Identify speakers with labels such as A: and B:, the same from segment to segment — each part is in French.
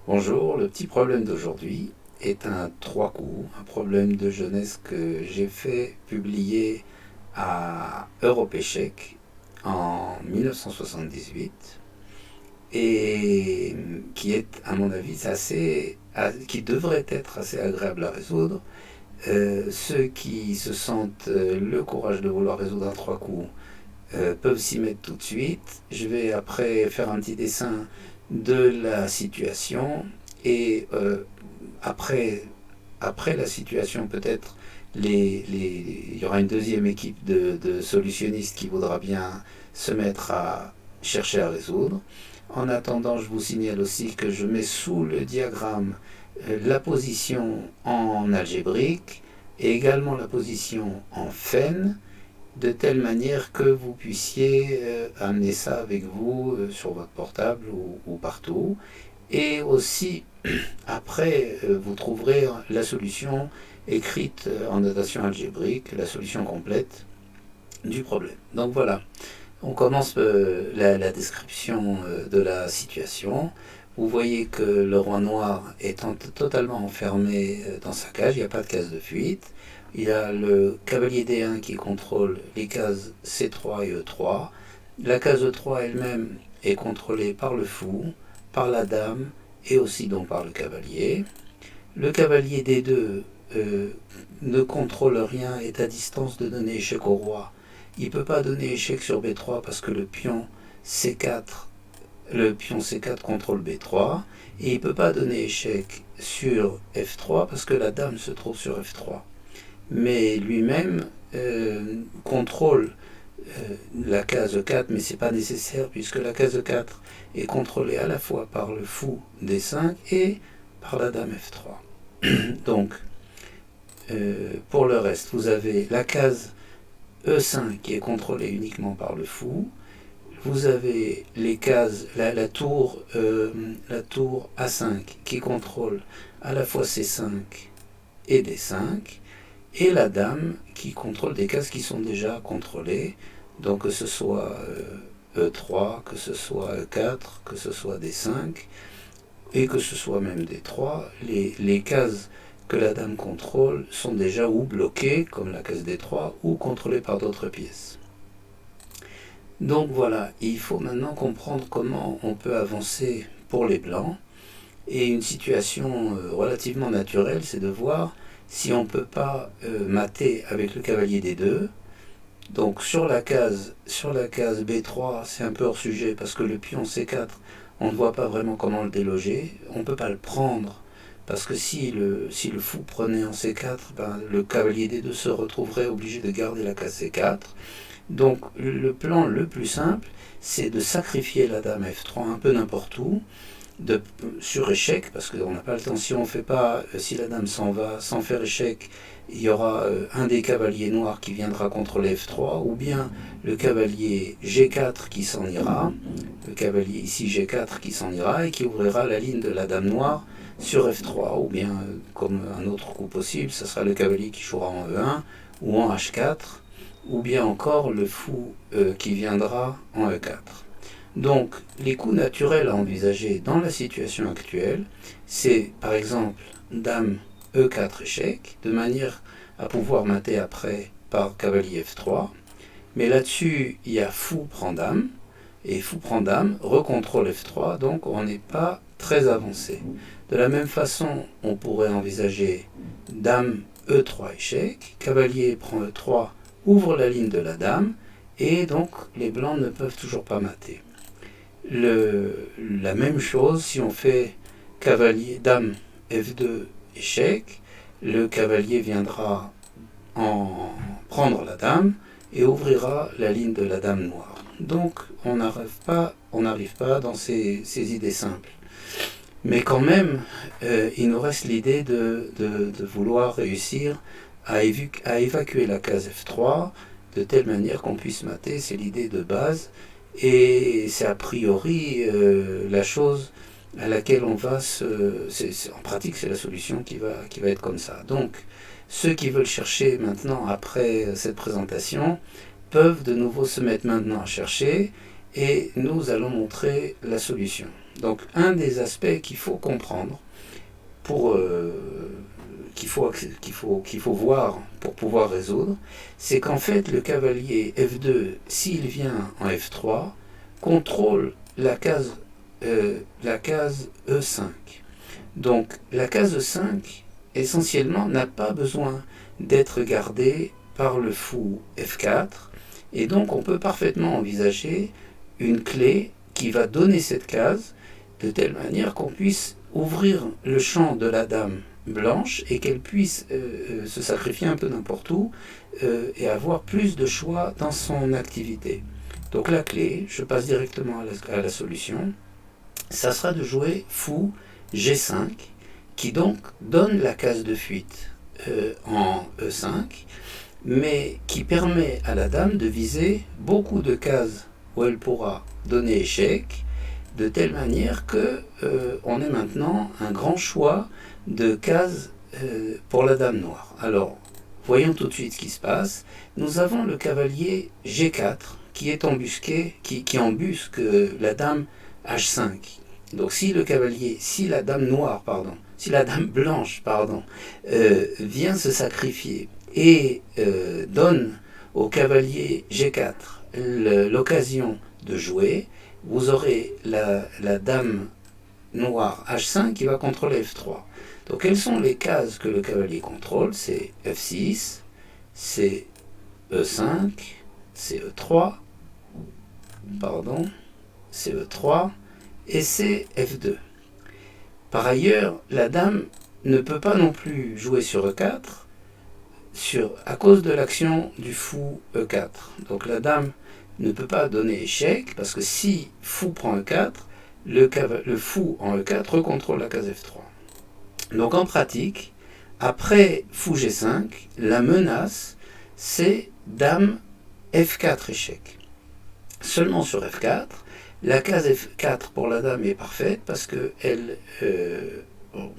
A: Bonjour, le petit problème d'aujourd'hui est un trois coups, un problème de jeunesse que j'ai fait publier à Européchèque en 1978 et qui est, à mon avis, qui devrait être assez agréable à résoudre. Ceux qui se sentent le courage de vouloir résoudre un trois coups peuvent s'y mettre tout de suite. Je vais après faire un petit dessin de la situation et après, après la situation peut-être il y aura une deuxième équipe de solutionnistes qui voudra bien se mettre à chercher à résoudre. En attendant, je vous signale aussi que je mets sous le diagramme la position en algébrique et également la position en fen, de telle manière que vous puissiez amener ça avec vous sur votre portable ou partout. Et aussi, après, vous trouverez la solution écrite en notation algébrique, la solution complète du problème. Donc voilà, on commence la description de la situation. Vous voyez que le roi noir est totalement enfermé dans sa cage, il n'y a pas de case de fuite. Il y a le cavalier D1 qui contrôle les cases C3 et E3. La case E3 elle-même est contrôlée par le fou, par la dame et aussi donc par le cavalier. Le cavalier D2 ne contrôle rien, est à distance de donner échec au roi. Il ne peut pas donner échec sur B3 parce que le pion C4 contrôle B3 et il ne peut pas donner échec sur F3 parce que la dame se trouve sur F3. Mais lui-même contrôle la case 4, mais c'est pas nécessaire puisque la case 4 est contrôlée à la fois par le fou D5 et par la dame F3. Donc, pour le reste, vous avez la case E5 qui est contrôlée uniquement par le fou. Vous avez les cases, la tour A5 qui contrôle à la fois C5 et D5, et la dame qui contrôle des cases qui sont déjà contrôlées, donc que ce soit E3, que ce soit E4, que ce soit D5, et que ce soit même D3, les cases que la dame contrôle sont déjà ou bloquées, comme la case D3, ou contrôlées par d'autres pièces. Donc voilà, il faut maintenant comprendre comment on peut avancer pour les blancs. Et une situation relativement naturelle, c'est de voir si on ne peut pas mater avec le cavalier des deux. Donc sur la case B3, c'est un peu hors sujet parce que le pion C4, on ne voit pas vraiment comment le déloger. On ne peut pas le prendre parce que si le fou prenait en C4, ben, le cavalier des deux se retrouverait obligé de garder la case C4. Donc le plan le plus simple, c'est de sacrifier la dame F3 un peu n'importe où, sur échec, parce qu'on n'a pas le temps, si on fait pas, si la dame s'en va sans faire échec, il y aura un des cavaliers noirs qui viendra contrôler F3, ou bien le cavalier G4 qui s'en ira, le cavalier ici G4 qui s'en ira et qui ouvrira la ligne de la dame noire sur F3, ou bien comme un autre coup possible, ce sera le cavalier qui jouera en E1 ou en H4, ou bien encore le fou qui viendra en E4. Donc, les coups naturels à envisager dans la situation actuelle, c'est par exemple dame E4 échec, de manière à pouvoir mater après par cavalier F3. Mais là-dessus, il y a fou prend dame, et fou prend dame recontrôle F3, donc on n'est pas très avancé. De la même façon, on pourrait envisager dame E3 échec, cavalier prend E3, ouvre la ligne de la dame, et donc les blancs ne peuvent toujours pas mater. La même chose si on fait cavalier dame F2 échec, le cavalier viendra en prendre la dame et ouvrira la ligne de la dame noire. Donc on n'arrive pas dans ces idées simples. Mais quand même, il nous reste l'idée de vouloir réussir à évacuer la case F3 de telle manière qu'on puisse mater, c'est l'idée de base, et c'est a priori la chose à laquelle on va en pratique, c'est la solution qui va être comme ça. Donc, ceux qui veulent chercher maintenant, après cette présentation, peuvent de nouveau se mettre maintenant à chercher, et nous allons montrer la solution. Donc un des aspects qu'il faut comprendre, pour qu'il faut voir pour pouvoir résoudre, c'est qu'en fait le cavalier F2, s'il vient en F3, contrôle la case E5. Donc la case E5, essentiellement, n'a pas besoin d'être gardée par le fou F4, et donc on peut parfaitement envisager une clé qui va donner cette case de telle manière qu'on puisse ouvrir le champ de la dame blanche et qu'elle puisse se sacrifier un peu n'importe où et avoir plus de choix dans son activité. Donc la clé, je passe directement à la solution, ça sera de jouer fou G5 qui donc donne la case de fuite en E5 mais qui permet à la dame de viser beaucoup de cases où elle pourra donner échec de telle manière que on ait maintenant un grand choix de cases pour la dame noire. Alors, voyons tout de suite ce qui se passe. Nous avons le cavalier G4 qui est embusqué, qui embusque la dame H5. Donc si la dame noire, si la dame blanche, vient se sacrifier et donne au cavalier G4 l'occasion de jouer, vous aurez la dame noire H5 qui va contrôler F3. Donc quelles sont les cases que le cavalier contrôle? C'est F6, c'est E5, c'est E3, c'est E3 et c'est F2. Par ailleurs, la dame ne peut pas non plus jouer sur E4 à cause de l'action du fou E4. Donc la dame ne peut pas donner échec parce que si fou prend E4, le fou en E4 recontrôle la case F3. Donc en pratique, après fou G5, la menace c'est dame F4 échec. Seulement sur F4, la case F4 pour la dame est parfaite parce que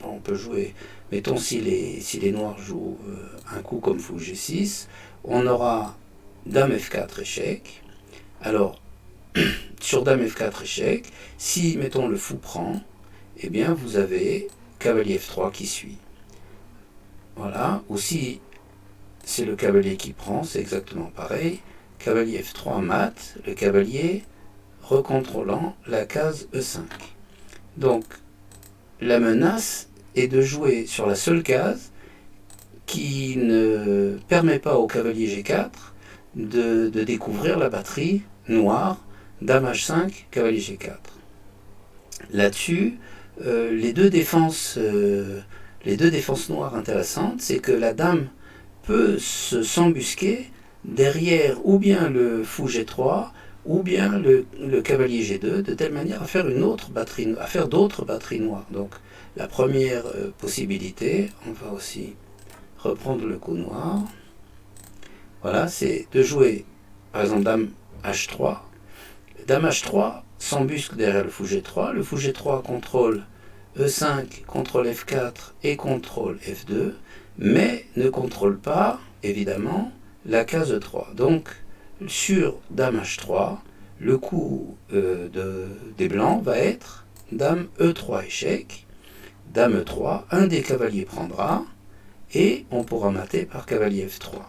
A: on peut jouer, mettons si les noirs jouent un coup comme fou G6, on aura dame F4 échec. Alors, sur dame F4 échec, si, mettons, le fou prend, eh bien, vous avez cavalier F3 qui suit. Voilà. Ou si c'est le cavalier qui prend, c'est exactement pareil. Cavalier F3 mat, le cavalier recontrôlant la case E5. Donc, la menace est de jouer sur la seule case qui ne permet pas au cavalier G4 de découvrir la batterie noire, dame H5, cavalier G4. Là-dessus, les deux défenses noires intéressantes, c'est que la dame peut s'embusquer derrière ou bien le fou G3 ou bien le cavalier G2, de telle manière à faire d'autres batteries noires. Donc la première possibilité, on va aussi reprendre le coup noir, voilà, c'est de jouer par exemple dame H3. Dame H3 s'embusque derrière le fou G3. Le fou G3 contrôle E5, contrôle F4 et contrôle F2, mais ne contrôle pas, évidemment, la case E3. Donc, sur dame H3, le coup des blancs va être dame E3 échec, dame E3, un des cavaliers prendra, et on pourra mater par cavalier F3.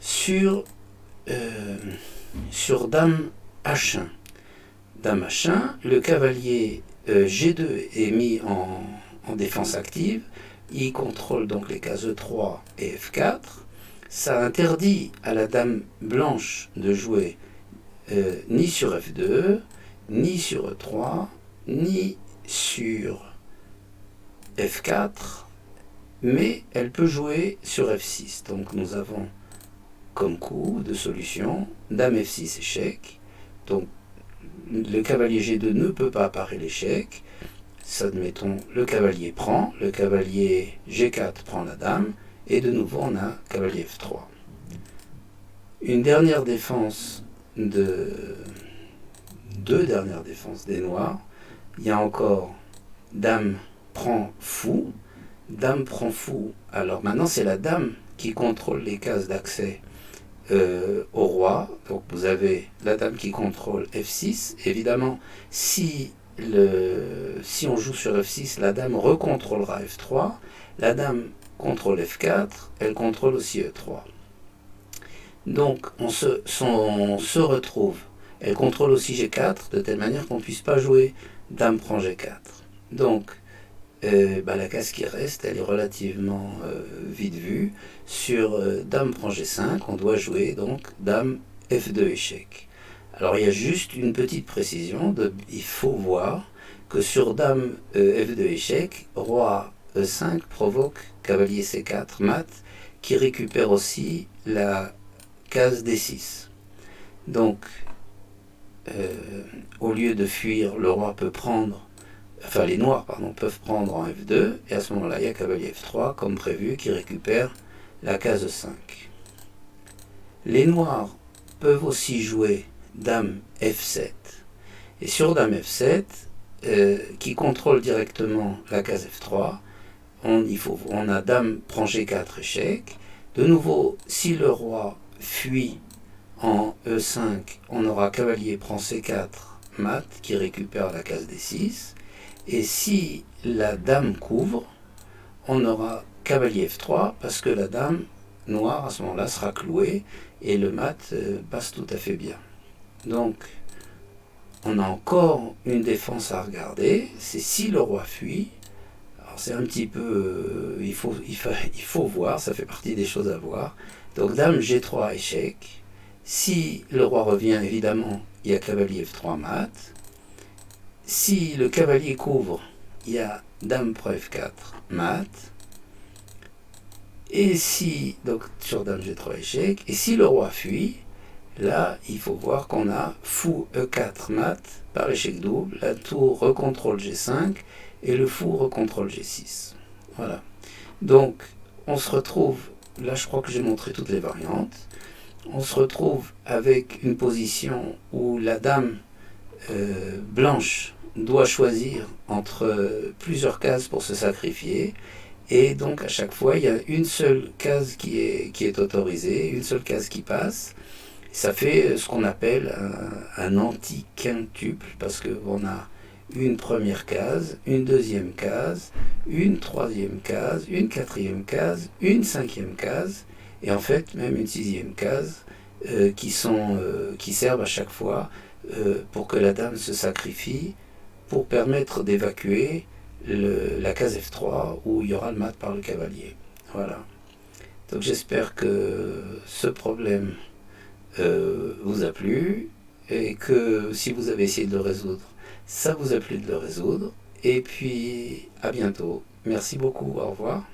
A: Sur dame H1. Dame H1, le cavalier G2 est mis en défense active. Il contrôle donc les cases E3 et F4. Ça interdit à la dame blanche de jouer ni sur F2, ni sur E3, ni sur F4, mais elle peut jouer sur F6. Donc nous avons comme coup de solution dame F6 échec. Donc le cavalier G2 ne peut pas parer l'échec. Admettons, le cavalier prend, le cavalier G4 prend la dame, et de nouveau on a cavalier F3. Une dernière défense deux dernières défenses des noirs. Il y a encore dame prend fou, dame prend fou. Alors maintenant c'est la dame qui contrôle les cases d'accès au roi. Donc vous avez la dame qui contrôle F6. Évidemment, si on joue sur F6, la dame recontrôlera F3. La dame contrôle F4, elle contrôle aussi E3. Donc on se retrouve. Elle contrôle aussi G4 de telle manière qu'on ne puisse pas jouer dame prend G4. Donc la case qui reste, elle est relativement vite vue. Sur dame prend G5, on doit jouer donc dame F2 échec. Alors il y a juste une petite précision, il faut voir que sur dame F2 échec, roi E5 provoque cavalier C4 mat, qui récupère aussi la case D6. Donc au lieu de fuir, le roi peut prendre, enfin les noirs peuvent prendre en F2, et à ce moment-là il y a cavalier F3 comme prévu qui récupère la case 5. Les noirs peuvent aussi jouer dame F7, et sur dame F7 qui contrôle directement la case F3, on a dame prend G4 échec. De nouveau, si le roi fuit en E5, on aura cavalier prend C4 mat qui récupère la case D6. Et si la dame couvre, on aura cavalier F3 parce que la dame noire à ce moment-là sera clouée et le mat passe tout à fait bien. Donc on a encore une défense à regarder, c'est si le roi fuit. Alors c'est un petit peu, il faut voir, ça fait partie des choses à voir. Donc dame G3 échec. Si le roi revient, évidemment, il y a cavalier F3 mat. Si le cavalier couvre, il y a dame prend F4 mat. Et si, donc sur dame G3 échec, et si le roi fuit, là, il faut voir qu'on a fou E4 mat par échec double, la tour recontrôle G5 et le fou recontrôle G6. Voilà. Donc, on se retrouve, là je crois que j'ai montré toutes les variantes, on se retrouve avec une position où la dame blanche doit choisir entre plusieurs cases pour se sacrifier, et donc à chaque fois il y a une seule case qui est autorisée, une seule case qui passe. Ça fait ce qu'on appelle un anti-quintuple, parce qu'on a une première case, une deuxième case, une troisième case, une quatrième case, une cinquième case, et en fait même une sixième case qui servent à chaque fois pour que la dame se sacrifie, pour permettre d'évacuer la case F3 où il y aura le mat par le cavalier. Voilà. Donc j'espère que ce problème vous a plu, et que si vous avez essayé de le résoudre, ça vous a plu de le résoudre. Et puis à bientôt. Merci beaucoup. Au revoir.